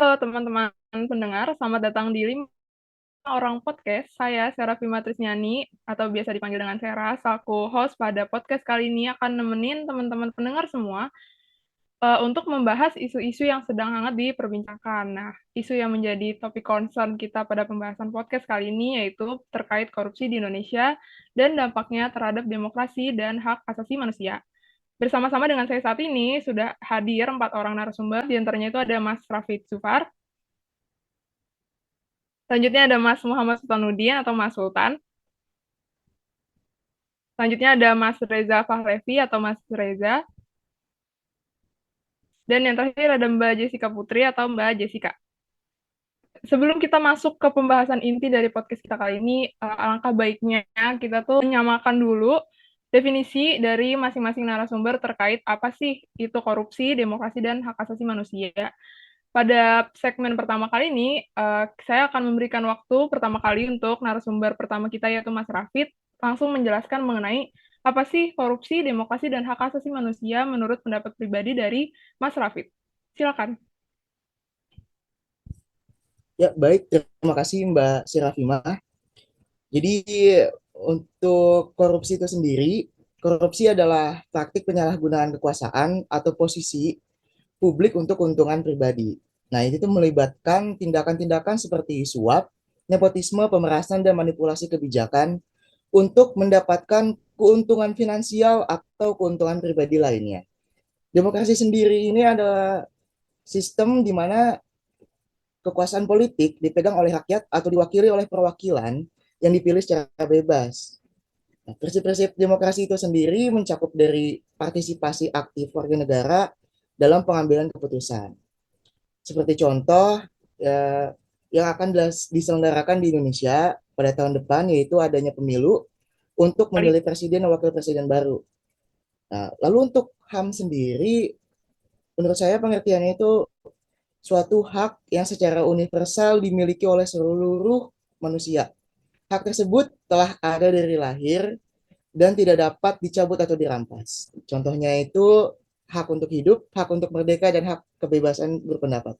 Halo teman-teman pendengar, selamat datang di 5 Orang Podcast. Saya Serafi Matrisnyani, atau biasa dipanggil dengan Sera, selaku host pada podcast kali ini akan nemenin teman-teman pendengar semua untuk membahas isu-isu yang sedang hangat diperbincangkan. Nah, isu yang menjadi topik concern kita pada pembahasan podcast kali ini yaitu terkait korupsi di Indonesia dan dampaknya terhadap demokrasi dan hak asasi manusia. Bersama-sama dengan saya saat ini sudah hadir 4 orang narasumber, di antaranya itu ada Mas Rafid Sufar. Selanjutnya ada Mas Muhammad Sultanuddin atau Mas Sultan. Selanjutnya ada Mas Reza Fahlevi atau Mas Reza. Dan yang terakhir ada Mbak Jessica Putri atau Mbak Jessica. Sebelum kita masuk ke pembahasan inti dari podcast kita kali ini, alangkah baiknya kita tuh menyamakan dulu definisi dari masing-masing narasumber terkait apa sih itu korupsi, demokrasi, dan hak asasi manusia. Pada segmen pertama kali ini, saya akan memberikan waktu pertama kali untuk narasumber pertama kita, yaitu Mas Rafid, langsung menjelaskan mengenai apa sih korupsi, demokrasi, dan hak asasi manusia menurut pendapat pribadi dari Mas Rafid. Silakan. Ya, baik. Terima kasih Mbak Serafima. Jadi, untuk korupsi itu sendiri, korupsi adalah praktik penyalahgunaan kekuasaan atau posisi publik untuk keuntungan pribadi. Nah, itu tuh melibatkan tindakan-tindakan seperti suap, nepotisme, pemerasan, dan manipulasi kebijakan untuk mendapatkan keuntungan finansial atau keuntungan pribadi lainnya. Demokrasi sendiri ini adalah sistem di mana kekuasaan politik dipegang oleh rakyat atau diwakili oleh perwakilan yang dipilih secara bebas. Nah, prinsip-prinsip demokrasi itu sendiri mencakup dari partisipasi aktif warga negara dalam pengambilan keputusan. Seperti contoh yang akan diselenggarakan di Indonesia pada tahun depan, yaitu adanya pemilu untuk memilih presiden dan wakil presiden baru. Nah, lalu untuk HAM sendiri, menurut saya pengertiannya itu suatu hak yang secara universal dimiliki oleh seluruh manusia. Hak tersebut telah ada dari lahir dan tidak dapat dicabut atau dirampas. Contohnya itu hak untuk hidup, hak untuk merdeka, dan hak kebebasan berpendapat.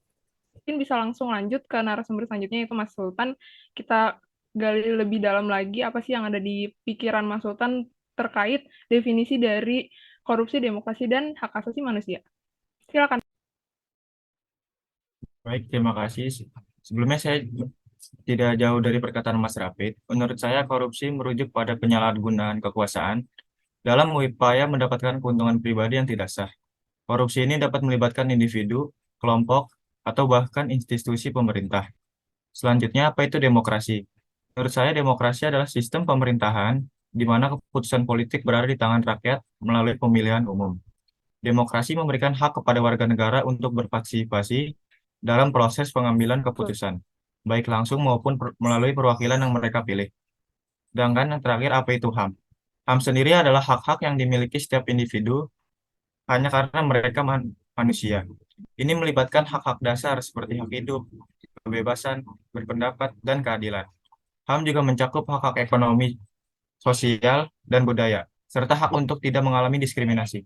Mungkin bisa langsung lanjut ke narasumber selanjutnya, yaitu Mas Sultan. Kita gali lebih dalam lagi apa sih yang ada di pikiran Mas Sultan terkait definisi dari korupsi, demokrasi, dan hak asasi manusia. Silakan. Baik, terima kasih. Sebelumnya saya tidak jauh dari perkataan Mas Rafid. Menurut saya korupsi merujuk pada penyalahgunaan kekuasaan dalam upaya mendapatkan keuntungan pribadi yang tidak sah. Korupsi ini dapat melibatkan individu, kelompok, atau bahkan institusi pemerintah. Selanjutnya, apa itu demokrasi? Menurut saya, demokrasi adalah sistem pemerintahan di mana keputusan politik berada di tangan rakyat melalui pemilihan umum. Demokrasi memberikan hak kepada warga negara untuk berpartisipasi dalam proses pengambilan Betul. keputusan, baik langsung maupun melalui perwakilan yang mereka pilih. Sedangkan yang terakhir, apa itu HAM? HAM sendiri adalah hak-hak yang dimiliki setiap individu hanya karena mereka manusia. Ini melibatkan hak-hak dasar seperti hak hidup, kebebasan, berpendapat, dan keadilan. HAM juga mencakup hak-hak ekonomi, sosial, dan budaya, serta hak untuk tidak mengalami diskriminasi.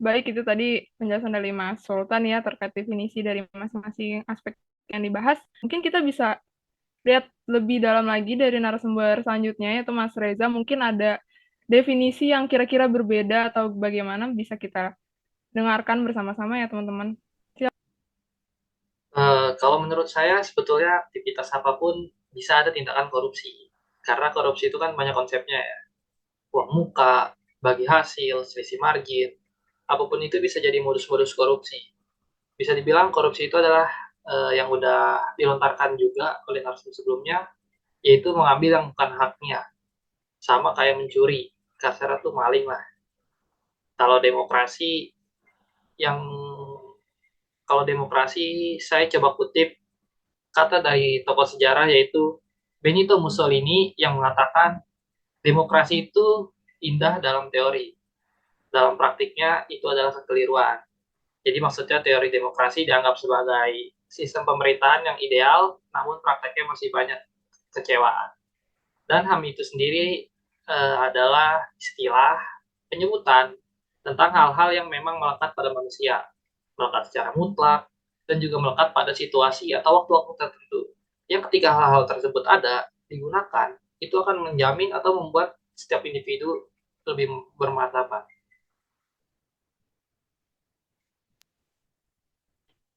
Baik, itu tadi penjelasan dari Mas Sultan ya terkait definisi dari masing-masing aspek yang dibahas. Mungkin kita bisa lihat lebih dalam lagi dari narasumber selanjutnya, yaitu Mas Reza. Mungkin ada definisi yang kira-kira berbeda atau bagaimana bisa kita dengarkan bersama-sama ya teman-teman. Kalau menurut saya sebetulnya aktivitas apapun bisa ada tindakan korupsi. Karena korupsi itu kan banyak konsepnya ya. Uang muka, bagi hasil, selisih margin, apapun itu bisa jadi modus-modus korupsi. Bisa dibilang korupsi itu adalah yang udah dilontarkan juga oleh narasumber sebelumnya, yaitu mengambil yang bukan haknya. Sama kayak mencuri, kasarnya tuh maling lah. Kalau demokrasi yang kalau demokrasi saya coba kutip kata dari tokoh sejarah yaitu Benito Mussolini yang mengatakan demokrasi itu indah dalam teori, dalam praktiknya itu adalah kekeliruan. Jadi maksudnya teori demokrasi dianggap sebagai sistem pemerintahan yang ideal, namun prakteknya masih banyak kecewaan. Dan HAM itu sendiri adalah istilah penyebutan tentang hal-hal yang memang melekat pada manusia, melekat secara mutlak, dan juga melekat pada situasi atau waktu-waktu tertentu. Yang ketika hal-hal tersebut ada, digunakan, itu akan menjamin atau membuat setiap individu lebih bermartabat.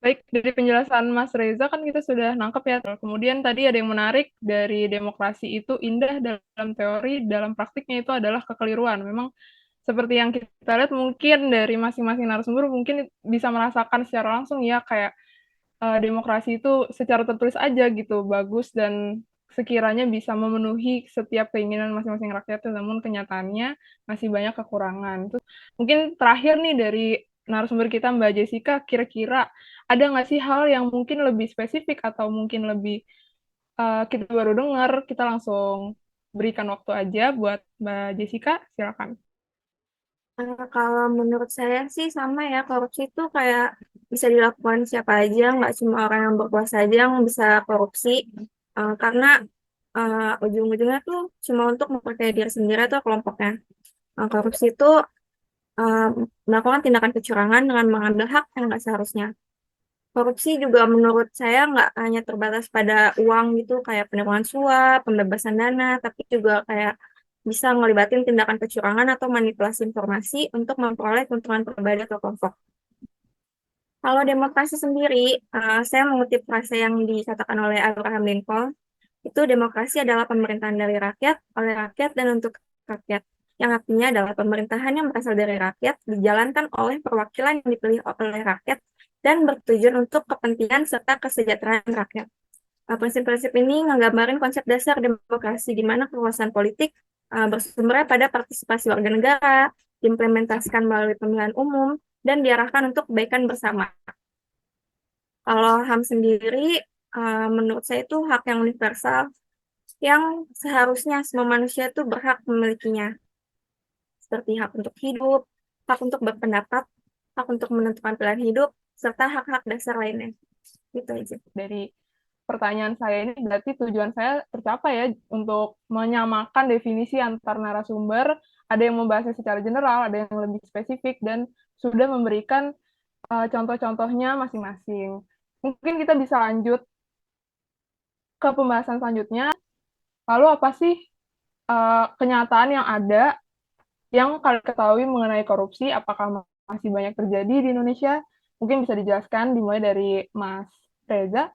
Baik, dari penjelasan Mas Reza kan kita sudah nangkep ya. Kemudian tadi ada yang menarik dari demokrasi itu indah dalam teori, dalam praktiknya itu adalah kekeliruan. Memang seperti yang kita lihat mungkin dari masing-masing narasumber mungkin bisa merasakan secara langsung ya kayak demokrasi itu secara tertulis aja gitu bagus dan sekiranya bisa memenuhi setiap keinginan masing-masing rakyat, namun kenyataannya masih banyak kekurangan. Terus mungkin terakhir nih dari narasumber kita Mbak Jessica, kira-kira ada nggak sih hal yang mungkin lebih spesifik atau mungkin lebih kita baru dengar, kita langsung berikan waktu aja buat Mbak Jessica, silakan. Kalau menurut saya sih sama ya, korupsi itu kayak bisa dilakukan siapa aja, nggak cuma orang yang berkuasa aja yang bisa korupsi. Karena ujung-ujungnya tuh cuma untuk memperkaya diri sendiri atau kelompoknya. Korupsi itu uh, melakukan tindakan kecurangan dengan mengambil hak yang nggak seharusnya. Korupsi juga menurut saya nggak hanya terbatas pada uang gitu, kayak penerimaan suap, pembebasan dana, tapi juga kayak bisa ngelibatin tindakan kecurangan atau manipulasi informasi untuk memperoleh keuntungan pribadi atau kelompok. Kalau demokrasi sendiri, saya mengutip frase yang dikatakan oleh Abraham Lincoln, itu demokrasi adalah pemerintahan dari rakyat, oleh rakyat, dan untuk rakyat. Yang artinya adalah pemerintahan yang berasal dari rakyat, dijalankan oleh perwakilan yang dipilih oleh rakyat, dan bertujuan untuk kepentingan serta kesejahteraan rakyat. Prinsip-prinsip ini menggambarin konsep dasar demokrasi di mana kekuasaan politik bersumber pada partisipasi warga negara, diimplementasikan melalui pemilihan umum, dan diarahkan untuk kebaikan bersama. Kalau HAM sendiri, menurut saya itu hak yang universal yang seharusnya semua manusia itu berhak memilikinya, seperti hak untuk hidup, hak untuk berpendapat, hak untuk menentukan pilihan hidup, serta hak-hak dasar lainnya. Gitu aja. Dari pertanyaan saya ini berarti tujuan saya tercapai ya untuk menyamakan definisi antar narasumber, ada yang membahasnya secara general, ada yang lebih spesifik, dan sudah memberikan contoh-contohnya masing-masing. Mungkin kita bisa lanjut ke pembahasan selanjutnya. Lalu apa sih kenyataan yang ada yang kalian ketahui mengenai korupsi? Apakah masih banyak terjadi di Indonesia? Mungkin bisa dijelaskan dimulai dari Mas Reza.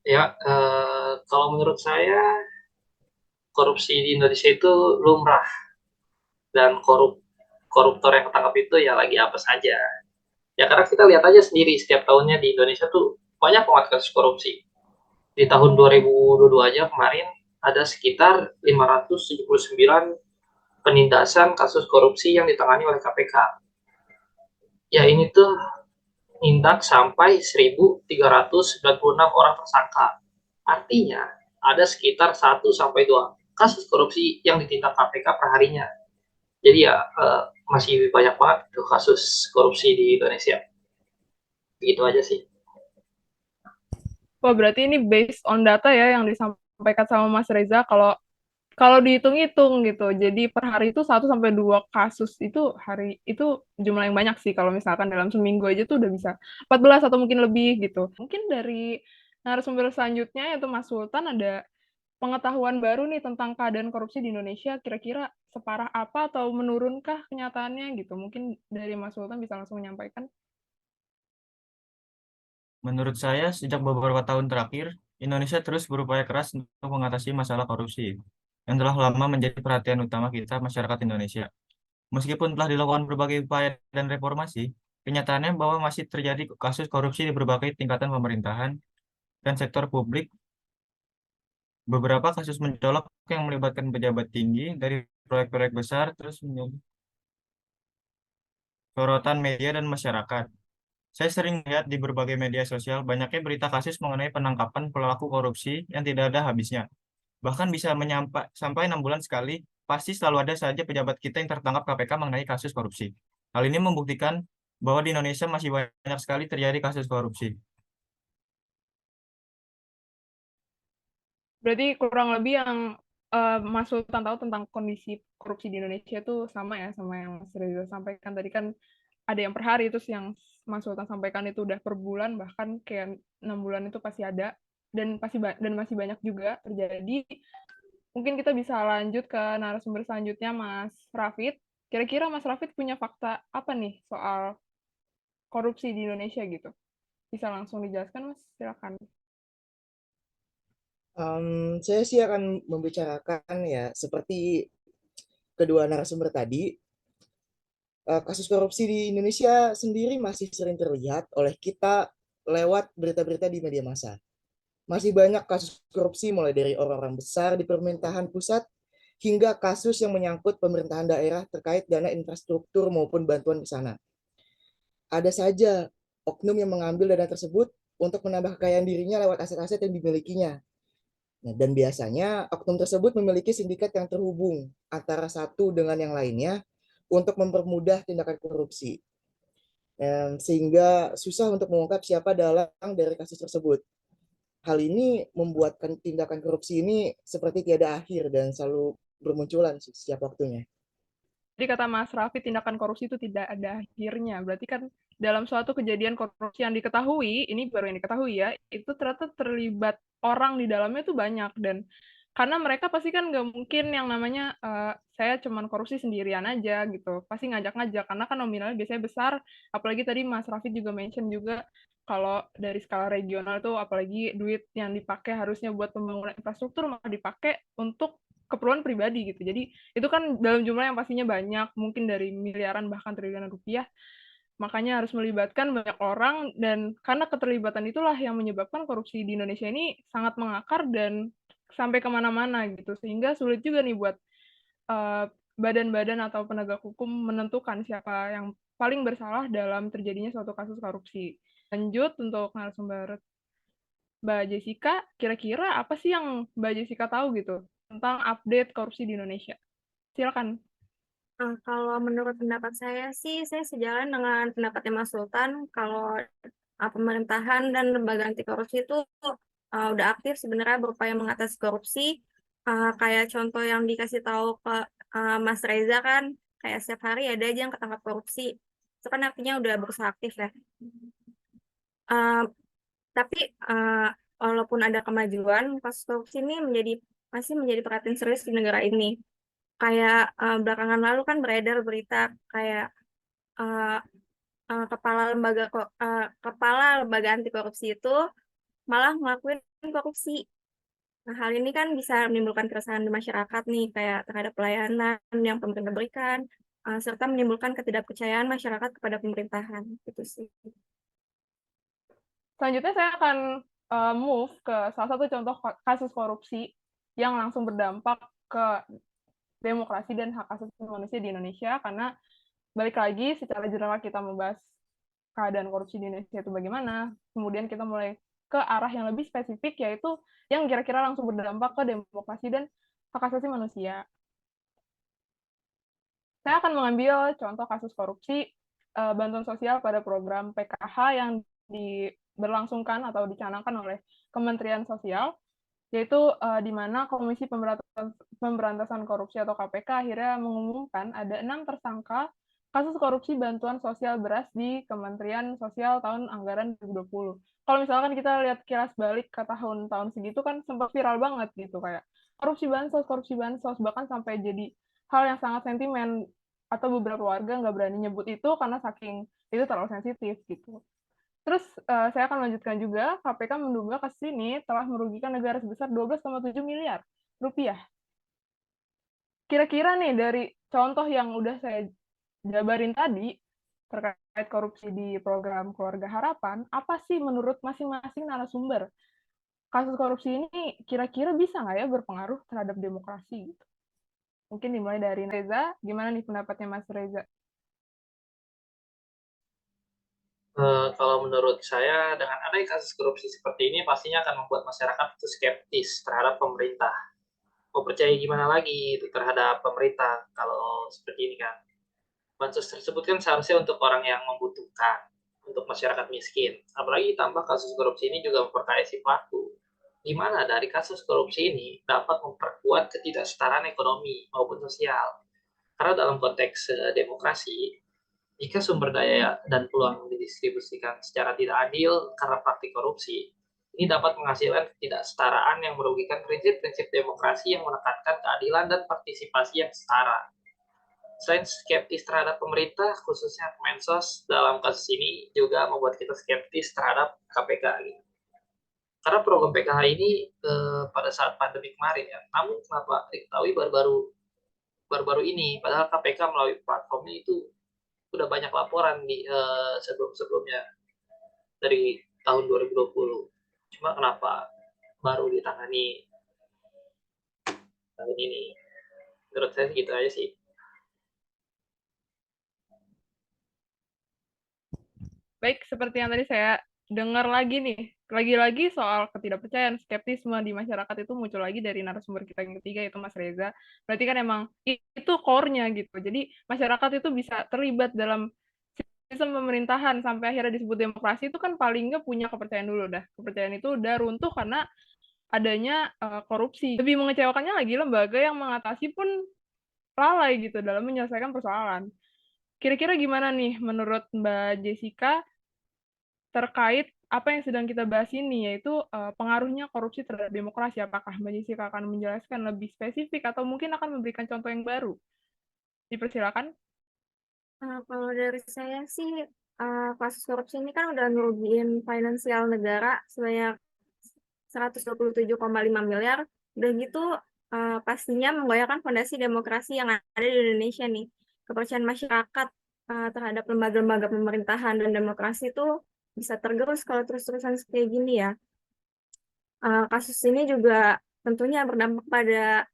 Ya, kalau menurut saya korupsi di Indonesia itu lumrah, dan koruptor yang ketangkap itu ya lagi apa saja. Ya karena kita lihat aja sendiri setiap tahunnya di Indonesia tuh banyak banget kasus korupsi. Di tahun 2022 aja kemarin ada sekitar 579 penindasan kasus korupsi yang ditangani oleh KPK. Ya ini tuh nindak sampai 1.396 orang tersangka. Artinya ada sekitar 1-2 kasus korupsi yang ditindak KPK per harinya. Jadi ya masih banyak banget tuh kasus korupsi di Indonesia. Gitu aja sih. Wah, berarti ini based on data ya yang disampaikan sama Mas Reza. Kalau dihitung-hitung gitu, jadi per hari itu 1-2 kasus itu hari itu jumlah yang banyak sih. Kalau misalkan dalam seminggu aja tuh udah bisa 14 atau mungkin lebih gitu. Mungkin dari narasumber selanjutnya yaitu Mas Sultan ada pengetahuan baru nih tentang keadaan korupsi di Indonesia. Kira-kira separah apa atau menurunkah kenyataannya gitu? Mungkin dari Mas Sultan bisa langsung menyampaikan. Menurut saya, sejak beberapa tahun terakhir, Indonesia terus berupaya keras untuk mengatasi masalah korupsi yang telah lama menjadi perhatian utama kita masyarakat Indonesia. Meskipun telah dilakukan berbagai upaya dan reformasi, kenyataannya bahwa masih terjadi kasus korupsi di berbagai tingkatan pemerintahan dan sektor publik. Beberapa kasus mencolok yang melibatkan pejabat tinggi dari proyek-proyek besar terus menjadi sorotan media dan masyarakat. Saya sering lihat di berbagai media sosial banyaknya berita kasus mengenai penangkapan pelaku korupsi yang tidak ada habisnya. Bahkan bisa sampai 6 bulan sekali, pasti selalu ada saja pejabat kita yang tertangkap KPK mengenai kasus korupsi. Hal ini membuktikan bahwa di Indonesia masih banyak sekali terjadi kasus korupsi. Berarti kurang lebih yang Mas Sultan tahu tentang kondisi korupsi di Indonesia itu sama ya sama yang Mas Reza sampaikan tadi kan ada yang per hari, terus yang Mas Sultan sampaikan itu udah per bulan, bahkan kayak 6 bulan itu pasti ada, dan masih banyak juga terjadi. Mungkin kita bisa lanjut ke narasumber selanjutnya, Mas Rafid. Kira-kira Mas Rafid punya fakta apa nih soal korupsi di Indonesia gitu? Bisa langsung dijelaskan, Mas? Silakan. Saya sih akan membicarakan ya seperti kedua narasumber tadi, kasus korupsi di Indonesia sendiri masih sering terlihat oleh kita lewat berita-berita di media massa. Masih banyak kasus korupsi mulai dari orang-orang besar di pemerintahan pusat hingga kasus yang menyangkut pemerintahan daerah terkait dana infrastruktur maupun bantuan ke sana. Ada saja oknum yang mengambil dana tersebut untuk menambah kekayaan dirinya lewat aset-aset yang dimilikinya. Nah, dan biasanya oknum tersebut memiliki sindikat yang terhubung antara satu dengan yang lainnya untuk mempermudah tindakan korupsi. Sehingga susah untuk mengungkap siapa dalang dari kasus tersebut. Hal ini membuatkan tindakan korupsi ini seperti tiada akhir dan selalu bermunculan setiap waktunya. Jadi kata Mas Raffi, tindakan korupsi itu tidak ada akhirnya. Berarti kan dalam suatu kejadian korupsi yang diketahui, ini baru yang diketahui ya, itu ternyata terlibat orang di dalamnya itu banyak. Dan karena mereka pasti kan nggak mungkin yang namanya saya cuman korupsi sendirian aja gitu. Pasti ngajak-ngajak, karena kan nominalnya biasanya besar. Apalagi tadi Mas Raffi juga mention juga, kalau dari skala regional tuh apalagi duit yang dipakai harusnya buat pembangunan infrastruktur malah dipakai untuk keperluan pribadi gitu. Jadi itu kan dalam jumlah yang pastinya banyak, mungkin dari miliaran bahkan triliunan rupiah. Makanya harus melibatkan banyak orang, dan karena keterlibatan itulah yang menyebabkan korupsi di Indonesia ini sangat mengakar dan sampai kemana-mana gitu. Sehingga sulit juga nih buat eh, badan-badan atau penegak hukum menentukan siapa yang paling bersalah dalam terjadinya suatu kasus korupsi. Lanjut untuk narasumber Mbak Jessica, kira-kira apa sih yang Mbak Jessica tahu gitu tentang update korupsi di Indonesia? Silakan. Kalau menurut pendapat saya sih, saya sejalan dengan pendapatnya Mas Sultan. Kalau pemerintahan dan lembaga anti korupsi itu udah aktif sebenarnya berupaya mengatasi korupsi. Kayak contoh yang dikasih tahu ke Mas Reza kan, kayak setiap hari ada aja yang ketangkap korupsi. Itu kan artinya udah berusaha aktif ya. Uh, tapi uh, walaupun ada kemajuan, kasus korupsi ini masih menjadi perhatian serius di negara ini. Kayak belakangan lalu kan beredar berita kayak uh, kepala lembaga anti korupsi itu malah ngelakuin korupsi. Nah, hal ini kan bisa menimbulkan keresahan di masyarakat nih, kayak terhadap pelayanan yang pemerintah berikan, serta menimbulkan ketidakpercayaan masyarakat kepada pemerintahan. Gitu sih. Selanjutnya saya akan move ke salah satu contoh kasus korupsi yang langsung berdampak ke demokrasi dan hak asasi manusia di Indonesia, karena balik lagi secara general kita membahas keadaan korupsi di Indonesia itu bagaimana, kemudian kita mulai ke arah yang lebih spesifik, yaitu yang kira-kira langsung berdampak ke demokrasi dan hak asasi manusia. Saya akan mengambil contoh kasus korupsi bantuan sosial pada program PKH yang diberlangsungkan atau dicanangkan oleh Kementerian Sosial, yaitu di mana Komisi Pemberantasan Korupsi atau KPK akhirnya mengumumkan ada 6 tersangka kasus korupsi bantuan sosial beras di Kementerian Sosial tahun anggaran 2020. Kalau misalkan kita lihat kilas balik ke tahun-tahun segitu kan sempat viral banget gitu, kayak korupsi bansos, bahkan sampai jadi hal yang sangat sentimen, atau beberapa warga nggak berani nyebut itu karena saking itu terlalu sensitif gitu. Terus saya akan lanjutkan juga, KPK menduga kasus ini telah merugikan negara sebesar 12,7 miliar rupiah. Kira-kira nih dari contoh yang udah saya jabarin tadi terkait korupsi di program Keluarga Harapan, apa sih menurut masing-masing narasumber kasus korupsi ini kira-kira bisa nggak ya berpengaruh terhadap demokrasi gitu? Mungkin dimulai dari Reza, gimana nih pendapatnya Mas Reza? Kalau menurut saya, dengan adanya kasus korupsi seperti ini, pastinya akan membuat masyarakat itu skeptis terhadap pemerintah. Mau percaya gimana lagi itu terhadap pemerintah kalau seperti ini kan. Bansos tersebut kan seharusnya untuk orang yang membutuhkan, untuk masyarakat miskin. Apalagi tambah kasus korupsi ini juga memperkaya si pelaku. di mana dari kasus korupsi ini dapat memperkuat ketidaksetaraan ekonomi maupun sosial. Karena dalam konteks demokrasi, jika sumber daya dan peluang didistribusikan secara tidak adil karena praktik korupsi, ini dapat menghasilkan ketidaksetaraan yang merugikan prinsip-prinsip demokrasi yang menekankan keadilan dan partisipasi yang setara. Selain skeptis terhadap pemerintah, khususnya Kemensos, dalam kasus ini juga membuat kita skeptis terhadap KPK. Gitu. Karena program PKH ini pada saat pandemi kemarin ya, namun kenapa diketahui baru-baru ini, padahal KPK melalui platformnya itu udah banyak laporan di sebelum-sebelumnya dari tahun 2020. Cuma kenapa baru ditangani tahun ini? Menurut saya gitu aja sih. Baik, seperti yang tadi saya dengar lagi nih, lagi-lagi soal ketidakpercayaan, skeptisme di masyarakat itu muncul lagi dari narasumber kita yang ketiga, yaitu Mas Reza. Berarti kan emang itu core-nya gitu. Jadi masyarakat itu bisa terlibat dalam sistem pemerintahan sampai akhirnya disebut demokrasi itu kan paling nggak punya kepercayaan dulu dah. Kepercayaan itu udah runtuh karena adanya korupsi. Lebih mengecewakannya lagi lembaga yang mengatasi pun lalai gitu dalam menyelesaikan persoalan. Kira-kira gimana nih menurut Mbak Jessica terkait apa yang sedang kita bahas ini, yaitu pengaruhnya korupsi terhadap demokrasi? Apakah Mbak Jessica akan menjelaskan lebih spesifik atau mungkin akan memberikan contoh yang baru? Dipersilakan. Kalau dari saya sih, kasus korupsi ini kan udah ngerugiin finansial negara sebanyak 127,5 miliar. Udah gitu, pastinya menggoyahkan fondasi demokrasi yang ada di Indonesia nih. Kepercayaan masyarakat terhadap lembaga-lembaga pemerintahan dan demokrasi itu bisa tergerus kalau terus-terusan kayak gini ya. Kasus ini juga tentunya berdampak pada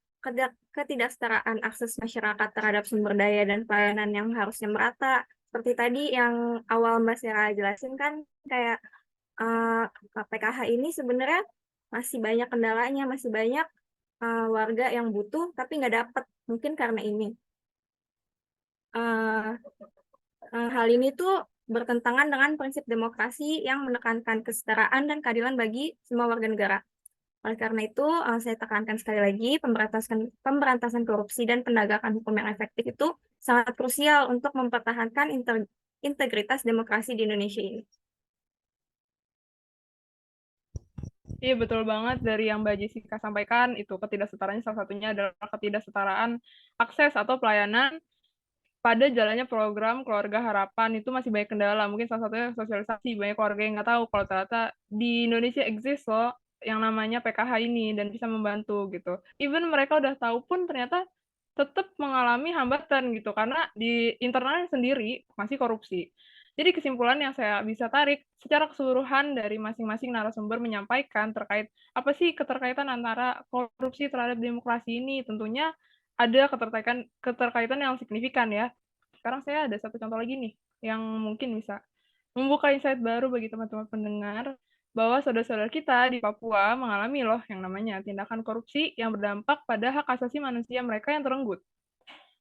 ketidaksetaraan akses masyarakat terhadap sumber daya dan pelayanan yang harusnya merata. Seperti tadi yang awal Mbak Sera jelasin kan, kayak PKH ini sebenarnya masih banyak kendalanya, masih banyak warga yang butuh tapi nggak dapat, mungkin karena ini. Hal ini tuh bertentangan dengan prinsip demokrasi yang menekankan kesetaraan dan keadilan bagi semua warga negara. Oleh karena itu, saya tekankan sekali lagi, pemberantasan korupsi dan penegakan hukum yang efektif itu sangat krusial untuk mempertahankan integritas demokrasi di Indonesia ini. Iya, betul banget dari yang Mbak Jessica sampaikan, itu ketidaksetaraannya salah satunya adalah ketidaksetaraan akses atau pelayanan pada jalannya program Keluarga Harapan. Itu masih banyak kendala, mungkin salah satunya sosialisasi. Banyak keluarga yang nggak tahu kalau ternyata di Indonesia exist loh yang namanya PKH ini dan bisa membantu gitu. Even mereka udah tahu pun ternyata tetap mengalami hambatan gitu karena di internalnya sendiri masih korupsi. Jadi kesimpulan yang saya bisa tarik secara keseluruhan dari masing-masing narasumber menyampaikan terkait apa sih keterkaitan antara korupsi terhadap demokrasi ini. Tentunya ada keterkaitan yang signifikan ya. Sekarang saya ada satu contoh lagi nih yang mungkin bisa membuka insight baru bagi teman-teman pendengar bahwa saudara-saudara kita di Papua mengalami loh yang namanya tindakan korupsi yang berdampak pada hak asasi manusia mereka yang terenggut.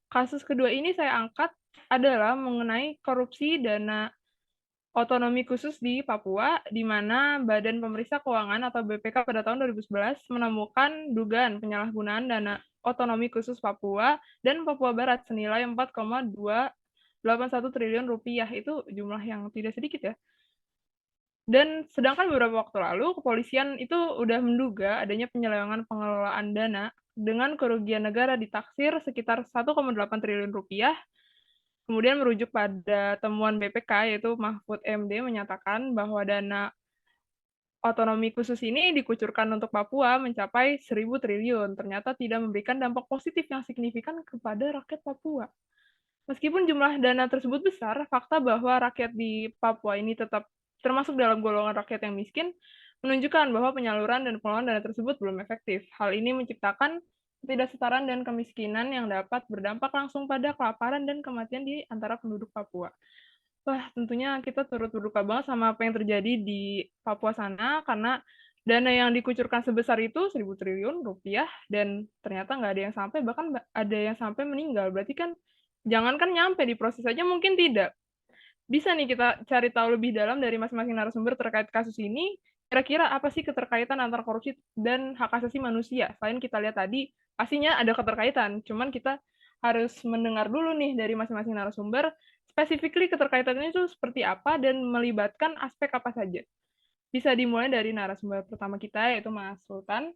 Kasus kedua ini saya angkat adalah mengenai korupsi dana otonomi khusus di Papua, di mana Badan Pemeriksa Keuangan atau BPK pada tahun 2011 menemukan dugaan penyalahgunaan dana otonomi khusus Papua dan Papua Barat senilai 4,281 triliun rupiah. Itu jumlah yang tidak sedikit ya. Dan sedangkan beberapa waktu lalu, kepolisian itu udah menduga adanya penyelewengan pengelolaan dana dengan kerugian negara ditaksir sekitar 1,8 triliun rupiah. Kemudian merujuk pada temuan BPK, yaitu Mahfud MD menyatakan bahwa dana otonomi khusus ini dikucurkan untuk Papua mencapai 1.000 triliun. Ternyata tidak memberikan dampak positif yang signifikan kepada rakyat Papua. Meskipun jumlah dana tersebut besar, fakta bahwa rakyat di Papua ini tetap termasuk dalam golongan rakyat yang miskin, menunjukkan bahwa penyaluran dan pengelolaan dana tersebut belum efektif. Hal ini menciptakan ketidaksetaraan dan kemiskinan yang dapat berdampak langsung pada kelaparan dan kematian di antara penduduk Papua. Wah, tentunya kita turut berduka banget sama apa yang terjadi di Papua sana, karena dana yang dikucurkan sebesar itu 1.000 triliun rupiah, dan ternyata nggak ada yang sampai, bahkan ada yang sampai meninggal. Berarti kan, jangankan nyampe di proses saja, mungkin tidak. Bisa nih kita cari tahu lebih dalam dari masing-masing narasumber terkait kasus ini, kira-kira apa sih keterkaitan antara korupsi dan hak asasi manusia? Selain kita lihat tadi, pastinya ada keterkaitan, cuman kita harus mendengar dulu nih dari masing-masing narasumber, specifically keterkaitannya itu seperti apa dan melibatkan aspek apa saja. Bisa dimulai dari narasumber pertama kita, yaitu Mas Sultan.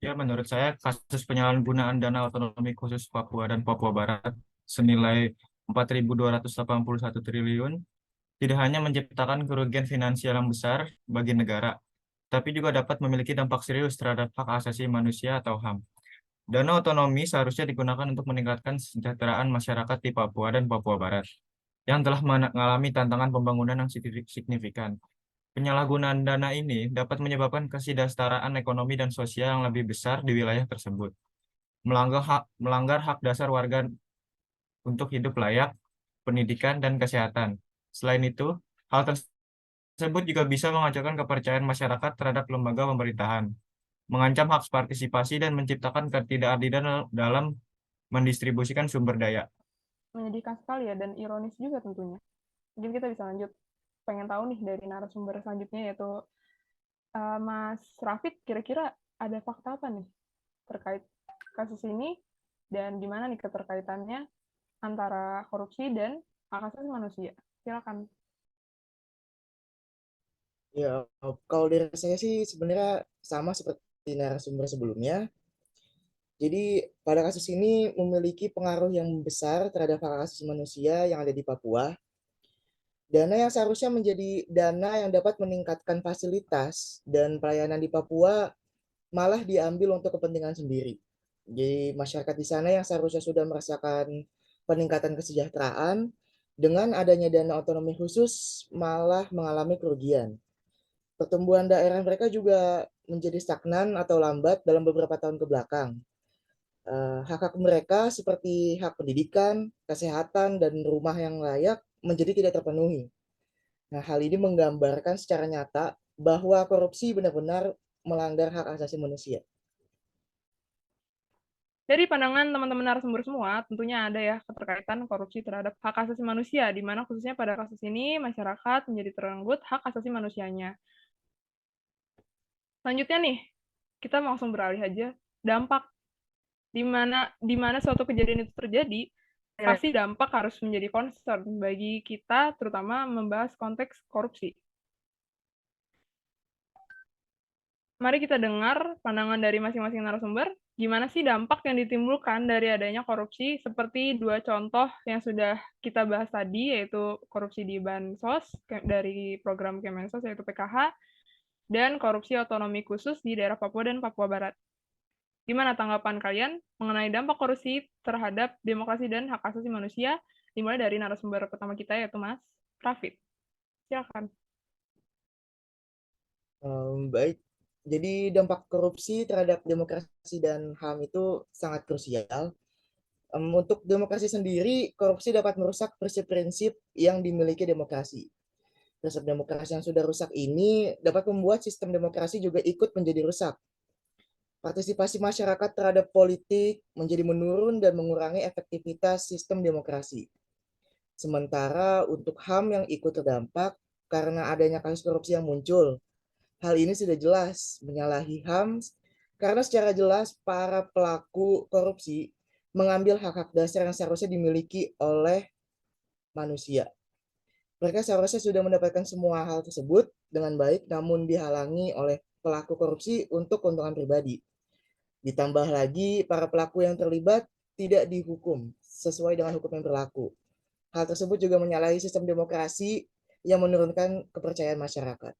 Ya, menurut saya kasus penyalahgunaan dana otonomi khusus Papua dan Papua Barat senilai 4.281 triliun tidak hanya menciptakan kerugian finansial yang besar bagi negara, tapi juga dapat memiliki dampak serius terhadap hak asasi manusia atau HAM. Dana otonomi seharusnya digunakan untuk meningkatkan kesejahteraan masyarakat di Papua dan Papua Barat yang telah mengalami tantangan pembangunan yang signifikan. Penyalahgunaan dana ini dapat menyebabkan ketidaksetaraan ekonomi dan sosial yang lebih besar di wilayah tersebut, melanggar hak dasar warga untuk hidup layak, pendidikan, dan kesehatan. Selain itu, hal tersebut juga bisa mengacaukan kepercayaan masyarakat terhadap lembaga pemerintahan, mengancam hak partisipasi, dan menciptakan ketidakadilan dalam mendistribusikan sumber daya. Menyedihkan sekali ya, dan ironis juga tentunya. Mungkin kita bisa lanjut. Pengen tahu nih dari narasumber selanjutnya, yaitu Mas Rafid, kira-kira ada fakta apa nih terkait kasus ini, dan gimana nih keterkaitannya antara korupsi dan hak asasi manusia? Silakan. Ya, kalau dari saya sih sebenarnya sama seperti narasumber sebelumnya. Jadi pada kasus ini memiliki pengaruh yang besar terhadap hak asasi manusia yang ada di Papua. Dana yang seharusnya menjadi dana yang dapat meningkatkan fasilitas dan pelayanan di Papua malah diambil untuk kepentingan sendiri. Jadi masyarakat di sana yang seharusnya sudah merasakan peningkatan kesejahteraan, dengan adanya dana otonomi khusus malah mengalami kerugian. Pertumbuhan daerah mereka juga menjadi stagnan atau lambat dalam beberapa tahun ke belakang. Hak-hak mereka seperti hak pendidikan, kesehatan, dan rumah yang layak menjadi tidak terpenuhi. Nah, hal ini menggambarkan secara nyata bahwa korupsi benar-benar melanggar hak asasi manusia. Dari pandangan teman-teman narasumber semua, tentunya ada ya keterkaitan korupsi terhadap hak asasi manusia, di mana khususnya pada kasus ini masyarakat menjadi terenggut hak asasi manusianya. Selanjutnya nih, kita langsung beralih aja. Dampak di mana suatu kejadian itu terjadi, pasti dampak harus menjadi concern bagi kita, terutama membahas konteks korupsi. Mari kita dengar pandangan dari masing-masing narasumber, gimana sih dampak yang ditimbulkan dari adanya korupsi, seperti dua contoh yang sudah kita bahas tadi, yaitu korupsi di Bansos dari program Kemensos, yaitu PKH, dan korupsi otonomi khusus di daerah Papua dan Papua Barat. Gimana tanggapan kalian mengenai dampak korupsi terhadap demokrasi dan hak asasi manusia, dimulai dari narasumber pertama kita, yaitu Mas Rafid. Silakan. Baik, jadi dampak korupsi terhadap demokrasi dan HAM itu sangat krusial. Untuk demokrasi sendiri, korupsi dapat merusak prinsip-prinsip yang dimiliki demokrasi. Prinsip demokrasi yang sudah rusak ini dapat membuat sistem demokrasi juga ikut menjadi rusak. Partisipasi masyarakat terhadap politik menjadi menurun dan mengurangi efektivitas sistem demokrasi. Sementara untuk HAM yang ikut terdampak karena adanya kasus korupsi yang muncul, hal ini sudah jelas menyalahi HAM karena secara jelas para pelaku korupsi mengambil hak-hak dasar yang seharusnya dimiliki oleh manusia. Mereka seharusnya sudah mendapatkan semua hal tersebut dengan baik, namun dihalangi oleh pelaku korupsi untuk keuntungan pribadi. Ditambah lagi, para pelaku yang terlibat tidak dihukum sesuai dengan hukum yang berlaku. Hal tersebut juga menyalahi sistem demokrasi yang menurunkan kepercayaan masyarakat.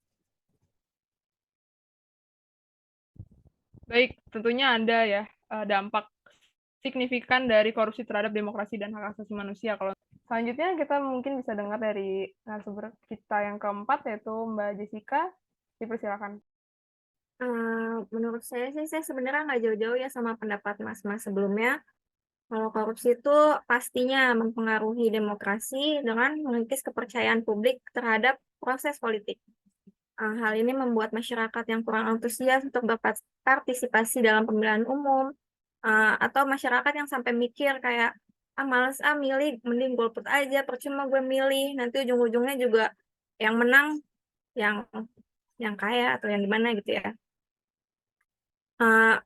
Baik, tentunya ada ya dampak signifikan dari korupsi terhadap demokrasi dan hak asasi manusia. Kalau selanjutnya kita mungkin bisa dengar dari narasumber kita yang keempat, yaitu Mbak Jessica. Dipersilakan. Menurut saya sih, saya sebenarnya nggak jauh-jauh ya sama pendapat mas-mas sebelumnya. Kalau korupsi itu pastinya mempengaruhi demokrasi dengan mengikis kepercayaan publik terhadap proses politik. Hal ini membuat masyarakat yang kurang antusias untuk berpartisipasi dalam pemilihan umum, atau masyarakat yang sampai mikir kayak males milih, mending golput aja, percuma gue milih, nanti ujung-ujungnya juga yang menang yang kaya atau yang gimana gitu ya. Eh,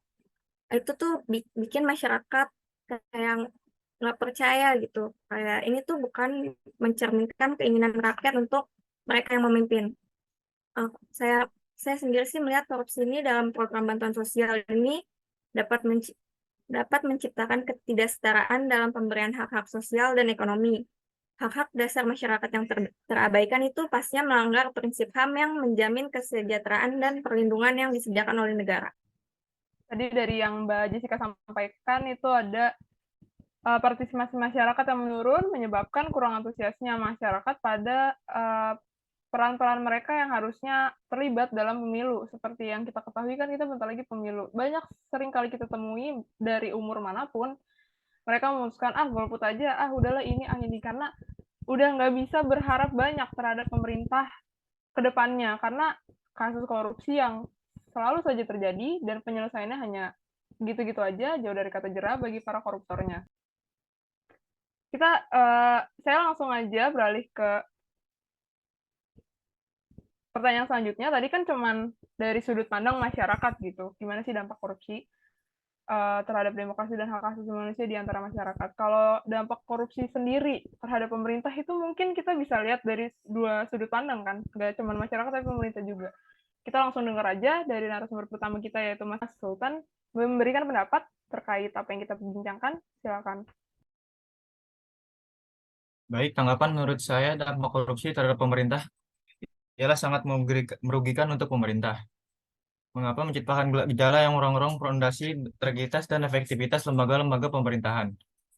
itu tuh bikin masyarakat kayak nggak percaya gitu. Kayak ini tuh bukan mencerminkan keinginan rakyat untuk mereka yang memimpin. Eh, saya saya sendiri sih melihat korupsi ini dalam program bantuan sosial ini dapat dapat menciptakan ketidaksetaraan dalam pemberian hak-hak sosial dan ekonomi. Hak-hak dasar masyarakat yang terabaikan itu pastinya melanggar prinsip HAM yang menjamin kesejahteraan dan perlindungan yang disediakan oleh negara. Tadi dari yang Mbak Jessica sampaikan itu ada partisipasi masyarakat yang menurun menyebabkan kurang antusiasnya masyarakat pada peran-peran mereka yang harusnya terlibat dalam pemilu. Seperti yang kita ketahui kan kita bentar lagi pemilu. Banyak sering kali kita temui dari umur manapun, mereka memutuskan, golput aja, udahlah ini, karena udah nggak bisa berharap banyak terhadap pemerintah ke depannya, karena kasus korupsi yang selalu saja terjadi dan penyelesaiannya hanya gitu-gitu aja, jauh dari kata jerah bagi para koruptornya. Saya langsung aja beralih ke pertanyaan selanjutnya. Tadi kan cuman dari sudut pandang masyarakat gitu, gimana sih dampak korupsi terhadap demokrasi dan hak asasi manusia di antara masyarakat. Kalau dampak korupsi sendiri terhadap pemerintah itu mungkin kita bisa lihat dari dua sudut pandang kan, nggak cuma masyarakat tapi pemerintah juga. Kita langsung dengar aja dari narasumber pertama kita yaitu Mas Sultan memberikan pendapat terkait apa yang kita bincangkan. Silakan. Baik, tanggapan menurut saya dampak korupsi terhadap pemerintah ialah sangat merugikan untuk pemerintah. Mengapa menciptakan gejala yang merongrong fondasi integritas dan efektivitas lembaga-lembaga pemerintahan?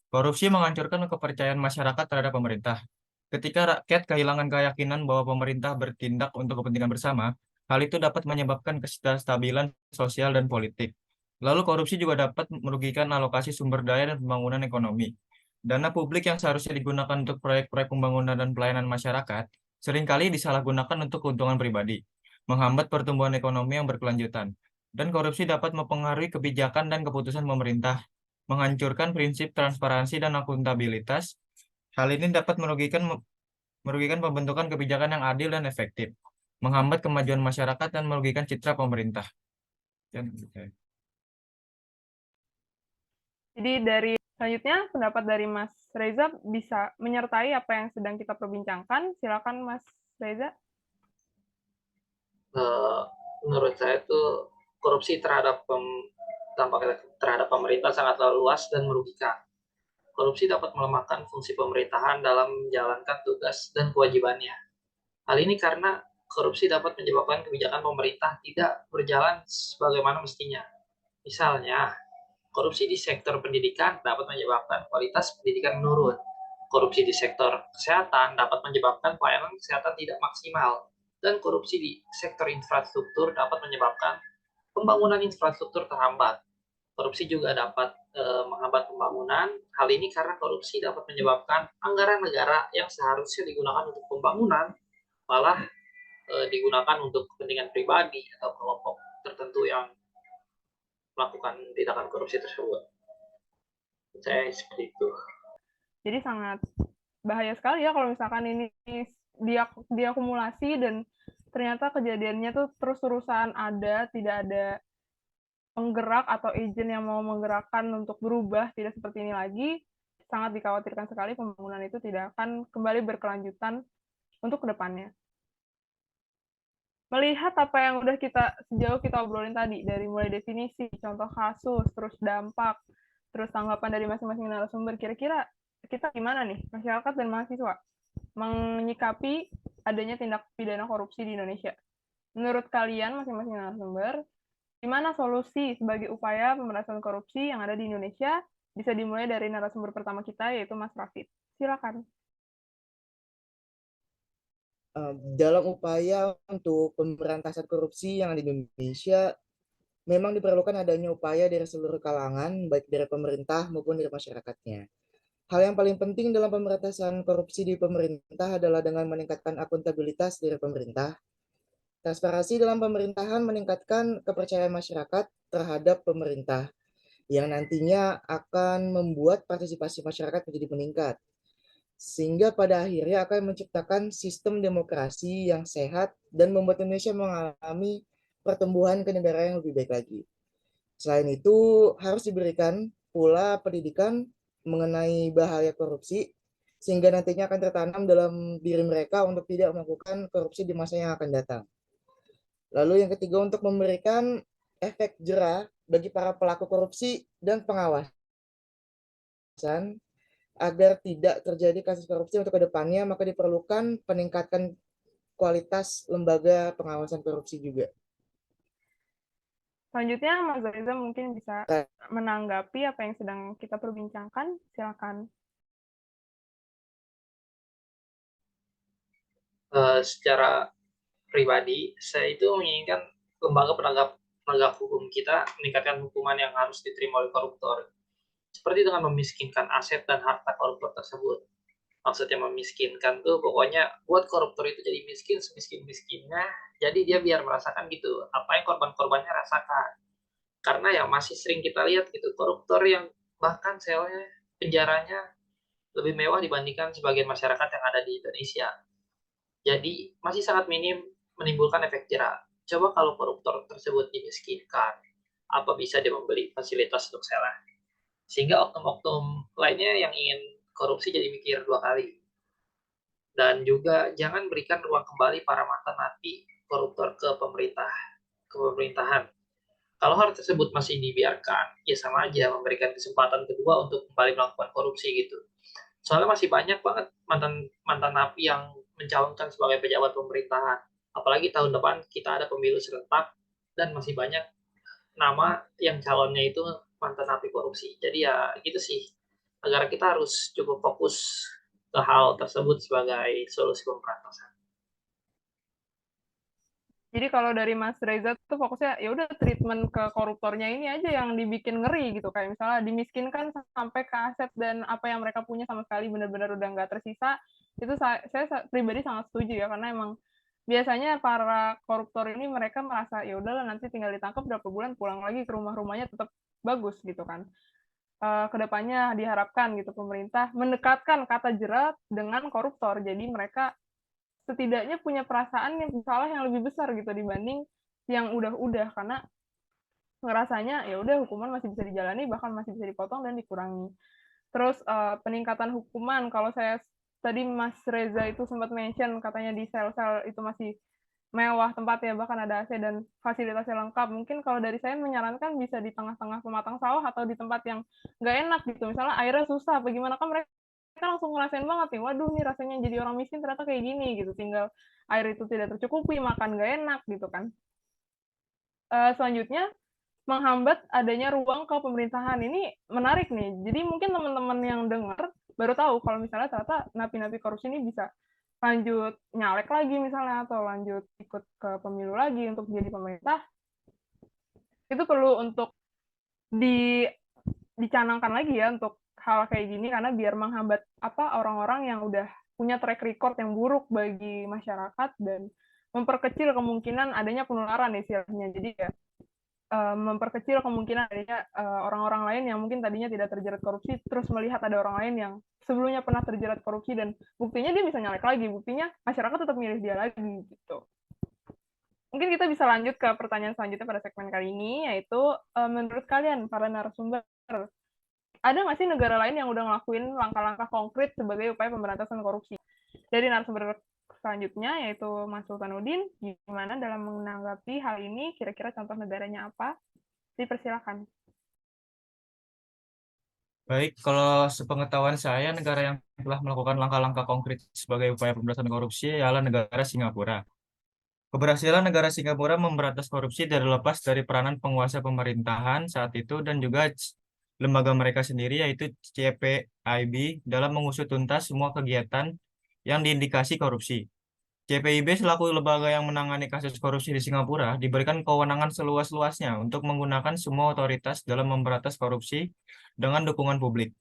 Korupsi menghancurkan kepercayaan masyarakat terhadap pemerintah. Ketika rakyat kehilangan keyakinan bahwa pemerintah bertindak untuk kepentingan bersama, hal itu dapat menyebabkan ketidakstabilan sosial dan politik. Lalu korupsi juga dapat merugikan alokasi sumber daya dan pembangunan ekonomi. Dana publik yang seharusnya digunakan untuk proyek-proyek pembangunan dan pelayanan masyarakat, seringkali disalahgunakan untuk keuntungan pribadi, menghambat pertumbuhan ekonomi yang berkelanjutan. Dan korupsi dapat mempengaruhi kebijakan dan keputusan pemerintah, menghancurkan prinsip transparansi dan akuntabilitas. Hal ini dapat merugikan pembentukan kebijakan yang adil dan efektif, menghambat kemajuan masyarakat dan merugikan citra pemerintah. Jadi dari selanjutnya pendapat dari Mas Reza bisa menyertai apa yang sedang kita perbincangkan. Silakan Mas Reza. Menurut saya tuh korupsi dampak terhadap pemerintah sangatlah luas dan merugikan. Korupsi dapat melemahkan fungsi pemerintahan dalam menjalankan tugas dan kewajibannya. Hal ini karena korupsi dapat menyebabkan kebijakan pemerintah tidak berjalan sebagaimana mestinya. Misalnya, korupsi di sektor pendidikan dapat menyebabkan kualitas pendidikan menurun. Korupsi di sektor kesehatan dapat menyebabkan pelayanan kesehatan tidak maksimal. Dan korupsi di sektor infrastruktur dapat menyebabkan pembangunan infrastruktur terhambat. Korupsi juga dapat menghambat pembangunan. Hal ini karena korupsi dapat menyebabkan anggaran negara yang seharusnya digunakan untuk pembangunan malah digunakan untuk kepentingan pribadi atau kelompok tertentu yang melakukan tindakan korupsi tersebut. Saya seperti itu. Jadi sangat bahaya sekali ya kalau misalkan ini diakumulasi dan ternyata kejadiannya tuh terus-terusan ada, tidak ada penggerak atau agent yang mau menggerakkan untuk berubah, tidak seperti ini lagi. Sangat dikhawatirkan sekali pembangunan itu tidak akan kembali berkelanjutan untuk kedepannya. Melihat apa yang udah sejauh kita obrolin tadi, dari mulai definisi, contoh kasus, terus dampak, terus tanggapan dari masing-masing narasumber, kira-kira kita gimana nih, masyarakat dan mahasiswa, menyikapi adanya tindak pidana korupsi di Indonesia? Menurut kalian, masing-masing narasumber, gimana solusi sebagai upaya pemberantasan korupsi yang ada di Indonesia? Bisa dimulai dari narasumber pertama kita, yaitu Mas Rafid. Silakan. Dalam upaya untuk pemberantasan korupsi yang ada di Indonesia, memang diperlukan adanya upaya dari seluruh kalangan, baik dari pemerintah maupun dari masyarakatnya. Hal yang paling penting dalam pemberantasan korupsi di pemerintah adalah dengan meningkatkan akuntabilitas dari pemerintah. Transparansi dalam pemerintahan meningkatkan kepercayaan masyarakat terhadap pemerintah. yang nantinya akan membuat partisipasi masyarakat menjadi meningkat. Sehingga pada akhirnya akan menciptakan sistem demokrasi yang sehat dan membuat Indonesia mengalami pertumbuhan ke negara yang lebih baik lagi. Selain itu, harus diberikan pula pendidikan mengenai bahaya korupsi, sehingga nantinya akan tertanam dalam diri mereka untuk tidak melakukan korupsi di masa yang akan datang. Lalu yang ketiga, untuk memberikan efek jera bagi para pelaku korupsi dan pengawasan agar tidak terjadi kasus korupsi untuk kedepannya, maka diperlukan peningkatan kualitas lembaga pengawasan korupsi juga. Selanjutnya, Mas Reza mungkin bisa menanggapi apa yang sedang kita perbincangkan. Silakan. Secara pribadi, saya itu menginginkan lembaga penegak hukum kita meningkatkan hukuman yang harus diterima oleh koruptor. Seperti dengan memiskinkan aset dan harta koruptor tersebut. Maksudnya memiskinkan tuh pokoknya buat koruptor itu jadi miskin semiskin-miskinnya, jadi dia biar merasakan gitu apa yang korban-korbannya rasakan. Karena ya masih sering kita lihat gitu koruptor yang bahkan selnya, penjaranya lebih mewah dibandingkan sebagian masyarakat yang ada di Indonesia. Jadi masih sangat minim menimbulkan efek jera. Coba kalau koruptor tersebut dimiskinkan, apa bisa dia membeli fasilitas untuk sela? Sehingga oknum-oknum lainnya yang ingin korupsi jadi mikir dua kali. Dan juga jangan berikan ruang kembali para mantan napi koruptor ke pemerintahan. Kalau hal tersebut masih dibiarkan, ya sama aja memberikan kesempatan kedua untuk kembali melakukan korupsi gitu. Soalnya masih banyak banget mantan napi yang mencalonkan sebagai pejabat pemerintahan. Apalagi tahun depan kita ada pemilu serentak dan masih banyak nama yang calonnya itu mantan napi korupsi. Jadi ya gitu sih. Negara kita harus cukup fokus ke hal tersebut sebagai solusi pemberantasan. Jadi kalau dari Mas Reza tuh fokusnya ya udah treatment ke koruptornya ini aja yang dibikin ngeri gitu, kayak misalnya dimiskinkan sampai ke aset dan apa yang mereka punya sama sekali benar-benar udah nggak tersisa. Itu saya pribadi sangat setuju ya, karena emang biasanya para koruptor ini mereka merasa ya udahlah nanti tinggal ditangkap berapa bulan pulang lagi ke rumahnya tetap bagus gitu kan. Kedepannya diharapkan gitu pemerintah mendekatkan kata jerat dengan koruptor, jadi mereka setidaknya punya perasaan yang salah yang lebih besar gitu dibanding yang udah karena ngerasanya ya udah hukuman masih bisa dijalani, bahkan masih bisa dipotong dan dikurangi. Terus peningkatan hukuman, kalau saya tadi Mas Reza itu sempat mention katanya di sel-sel itu masih mewah tempatnya, bahkan ada AC dan fasilitasnya lengkap. Mungkin kalau dari saya menyarankan bisa di tengah-tengah pematang sawah atau di tempat yang nggak enak gitu, misalnya airnya susah apa gimana, kan mereka langsung ngerasain banget nih, waduh nih rasanya jadi orang miskin ternyata kayak gini gitu, tinggal air itu tidak tercukupi, makan nggak enak gitu kan. Selanjutnya, menghambat adanya ruang ke pemerintahan. Ini menarik nih, jadi mungkin teman-teman yang dengar baru tahu kalau misalnya ternyata napi-napi korupsi ini bisa lanjut nyalek lagi misalnya, atau lanjut ikut ke pemilu lagi untuk jadi pemerintah. Itu perlu untuk dicanangkan lagi ya untuk hal kayak gini, karena biar menghambat orang-orang yang udah punya track record yang buruk bagi masyarakat dan memperkecil kemungkinan adanya penularan istilahnya. Jadi ya memperkecil kemungkinan adanya orang-orang lain yang mungkin tadinya tidak terjerat korupsi terus melihat ada orang lain yang sebelumnya pernah terjerat korupsi dan buktinya dia bisa nyalek lagi, buktinya masyarakat tetap milih dia lagi gitu. Mungkin kita bisa lanjut ke pertanyaan selanjutnya pada segmen kali ini, yaitu menurut kalian para narasumber, ada nggak sih negara lain yang udah ngelakuin langkah-langkah konkret sebagai upaya pemberantasan korupsi? Dari narasumber selanjutnya, yaitu Mas Sultanuddin, gimana dalam menanggapi hal ini, kira-kira contoh negaranya apa? Dipersilakan. Baik, kalau sepengetahuan saya, negara yang telah melakukan langkah-langkah konkret sebagai upaya pemberantasan korupsi adalah negara Singapura. Keberhasilan negara Singapura memberantas korupsi tidak lepas dari peranan penguasa pemerintahan saat itu dan juga lembaga mereka sendiri, yaitu CPIB, dalam mengusut tuntas semua kegiatan yang diindikasi korupsi. CPIB selaku lembaga yang menangani kasus korupsi di Singapura diberikan kewenangan seluas-luasnya untuk menggunakan semua otoritas dalam memberantas korupsi dengan dukungan publik.